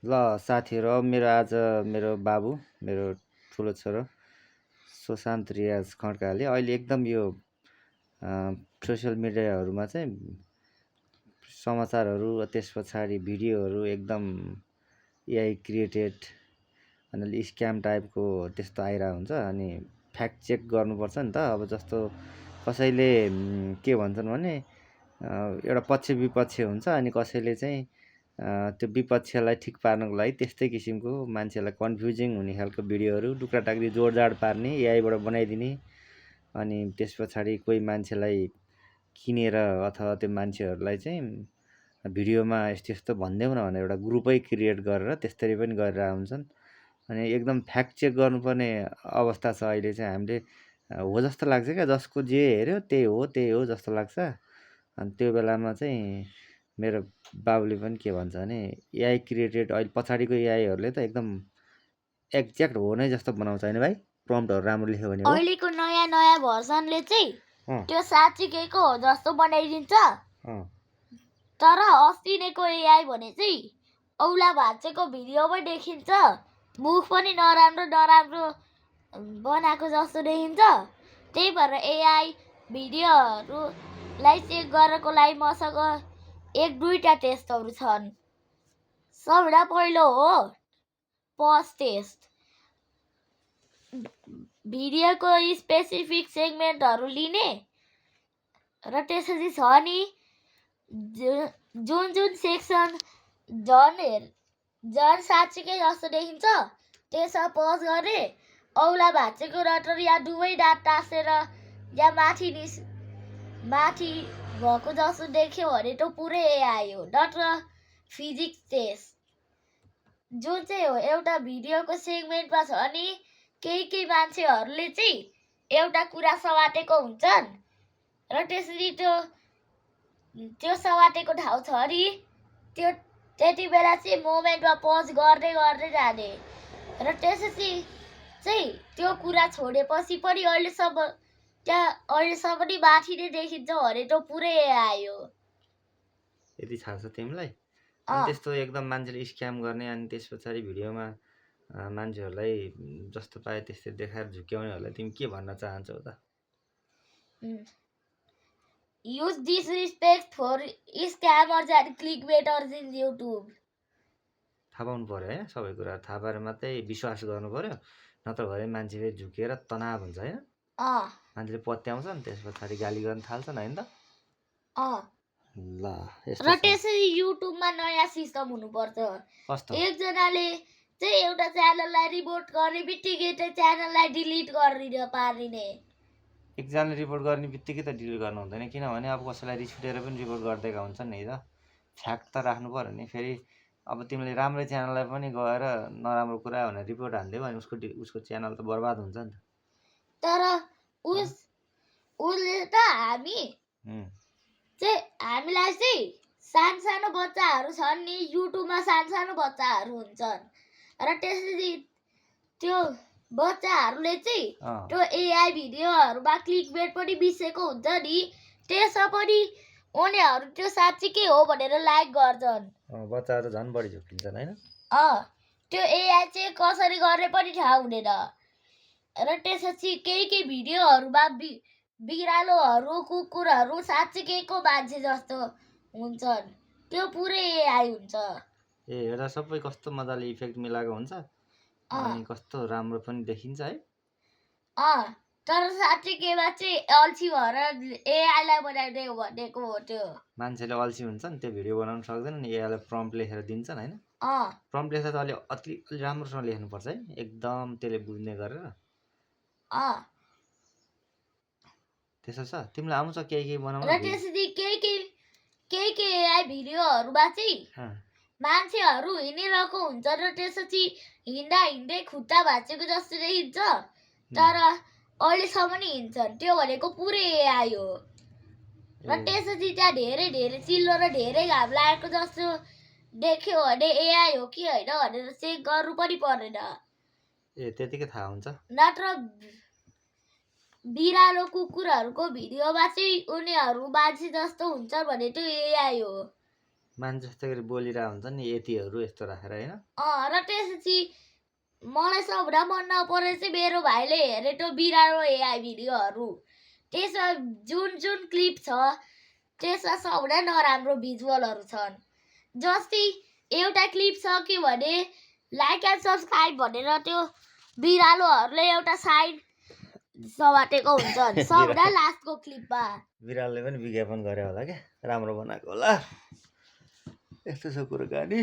ल साथीहरु, मेरो आज मेरो बाबु, मेरो ठुलो छोरो सुशान्त रियाज खड्काले अहिले एकदम यो सोसियल मिडियाहरूमा चाहिँ समाचारहरू, त्यस पछाडि भिडियोहरू एकदम एआई क्रिएटेड अनि स्क्याम टाइपको त्यस्तो आइरहेको हुन्छ। अनि फ्याक्ट चेक गर्नुपर्छ नि त। अब जस्तो कसैले के भन्छन् भने एउटा पक्ष विपक्ष हुन्छ, अनि कसैले चाहिँ त्यो विपक्षलाई ठिक पार्नको लागि त्यस्तै किसिमको मान्छेलाई कन्फ्युजिङ हुने खालको भिडियोहरू टुक्रा टाक्री जोडजाड पार्ने, एआईबाट बनाइदिने। अनि त्यस पछाडि कोही मान्छेलाई किनेर अथवा त्यो मान्छेहरूलाई चाहिँ भिडियोमा यस्तो यस्तो भनिदेऊ न भनेर एउटा ग्रुपै क्रिएट गरेर त्यसरी पनि गरिरहेका हुन्छन्। अनि एकदम फ्याक्ट चेक गर्नुपर्ने अवस्था छ अहिले चाहिँ। हामीले हो जस्तो लाग्छ क्या, जसको जे हेऱ्यो त्यही हो जस्तो लाग्छ। अनि त्यो बेलामा चाहिँ मेरो बाबुले पनि के भन्छ भने एआई क्रिएटेड अहिले पछाडिको एआईहरूले त एकदम एक्ज्याक्ट हो नै जस्तो बनाउँछ होइन भाइ? प्रम्प्टहरू राम्रो लेख्यो भने हो। अहिलेको नयाँ भर्सनले चाहिँ त्यो साँच्चीकैको हो जस्तो बनाइदिन्छ। तर अस्तिको एआई भने चाहिँ औला भाँचेको भिडियोमै देखिन्छ, मुख पनि नराम्रो बनाएको जस्तो देखिन्छ। त्यही भएर एआई भिडियोहरूलाई चेक गरेको लागि मसँग 1-2टा टेस्टहरू छन्। सबभन्दा पहिलो हो पज टेस्ट। भिडियोको स्पेसिफिक सेगमेन्टहरू लिने र त्यसपछि छ नि जुन सेक्सन झन् साँच्चीकै जस्तो देखिन्छ त्यसमा पज गर्ने, औला भाँचेको रटर या दुवै दाँत टाँसेर या माथि भएको जस्तो देख्यो भने त पुरै एआई हो। नत्र फिजिक्स टेस्ट जुन चाहिँ हो एउटा भिडियोको सेगमेन्टमा छ नि केही मान्छेहरूले चाहिँ एउटा कुरा सवाटेको हुन्छन् र त्यसरी त्यो सवाटेको ठाउँ छ नि त्यति बेला चाहिँ मोमेन्टमा पज गर्दै जाने र त्यसपछि चाहिँ त्यो कुरा छोडेपछि पनि अहिलेसम्म नि माथि नै देखिन्छ भने त पुरै एआई हो। यति थाहा छ तिमीलाई? त्यस्तो एकदम मान्छेले स्क्याम गर्ने अनि त्यस पछाडि भिडियोमा मान्छेहरूलाई जस्तो पाए त्यस्तै देखाएर झुक्क्याउनेहरूलाई तिमी के भन्न चाहन्छौ त? Use disrespect for scammers and clickbaiters in YouTube. थाहा पाउनु पर्यो होइन, सबै कुरा थाहा पाएर मात्रै विश्वास गर्नु पर्यो, नत्र भए मान्छेले झुकेर तनाव हुन्छ होइन। मान्छेले पत्याउँछन् त्यस पछाडि गाली गर्न थाल्छन् होइन त। ल र त्यसरी युट्युबमा नयाँ सिस्टम हुनुपर्छ। एकजनाले चाहिँ एउटा च्यानललाई रिपोर्ट गर्ने बित्तिकै त्यो च्यानललाई डिलिट गरिदिन पारिने। एकजनाले रिपोर्ट गर्ने बित्तिकै त डिलिट गर्नु हुँदैन, किनभने अब कसैलाई रिस उठेर पनि रिपोर्ट गरिदिएका हुन्छन् नि त। फ्याक्ट त राख्नु पर्यो नि। फेरि अब तिमीले राम्रै च्यानललाई पनि गएर नराम्रो कुरा भनेर रिपोर्ट हान्दियो भने उसको च्यानल त बर्बाद हुन्छ नि त। तर उसले त हामीलाई चाहिँ सानो बच्चाहरू छन् नि युट्युबमा, सानो बच्चाहरू हुन्छन् र त्यसरी त्यो बच्चाहरूले चाहिँ त्यो एआई भिडियोहरूमा क्लिकबेट पनि बिसेको हुन्छ नि, त्यसमा पनि उनीहरू त्यो साँच्चीकै हो भनेर लाइक गर्छन्। बच्चाहरू झन् बढी झुक्किन्छन् होइन। त्यो एआई चाहिँ कसरी गर्ने पनि थाहा हुँदैन र त्यसपछि केही भिडियोहरूमा बिरालोहरू, कुकुरहरू साँच्चीकैको मान्छे जस्तो हुन्छन्, त्यो पुरै एआई हुन्छ। हेर्दा सबै कस्तो मजाले इफेक्ट मिलाएको हुन्छ अनि कस्तो राम्रो पनि देखिन्छ है। तर साँच्चीकैमा चाहिँ अल्छी भएर एआईलाई बनाइदियो भनेको हो। त्यो मान्छेले अल्छी हुन्छन्, त्यो भिडियो बनाउन सक्दैनन्, एआईलाई प्रम्प्ट लेखेर दिन्छन् होइन। प्रम्प्ट लेख्दा त अलि राम्रोसँग लेख्नुपर्छ है, एकदम त्यसले बुझ्ने गरेर। त्यसो छ तिमीलाई आउँछ केही बनाउन? र त्यसरी केही एआई भिडियोहरूमा चाहिँ मान्छेहरू हिँडिरहेको हुन्छ र त्यसपछि हिँड्दै खुट्टा भाँचेको जस्तो देखिन्छ, तर अहिलेसम्म नि हिँड्छन्, त्यो भनेको पुरै एआई हो। र त्यसपछि त्यहाँ धेरै चिल्लो र धेरै घाम लागेको जस्तो देख्यो भने एआई हो कि होइन भनेर चेक गर्नु पनि पर्दैन। त्यतिकै थाहा हुन्छ। नत्र बिरालो कुकुरहरूको भिडियोमा चाहिँ उनीहरू मान्छे जस्तो हुन्छ भने त्यो एआई हो। मान्छे जस्तो गरी बोलिरहेको हुन्छ नि यतिहरू यस्तो राखेर होइन र त्यसपछि मलाई सबभन्दा मन नपरे चाहिँ मेरो भाइले हेरेको बिरालो एआई भिडियोहरू त्यसमा जुन जुन क्लिप छ त्यसमा सबभन्दा नराम्रो भिजुअलहरू छन्। जस्तै एउटा क्लिप छ कि भने लाइक एन्ड सब्सक्राइब भनेर त्यो बिरालोहरूले एउटा साइन समातेको हुन्छन् सबभन्दा लास्टको क्लिपमा। बिरालले पनि विज्ञापन गरे होला क्या राम्रो बनाएको होला यस्तो छ कुराकानी।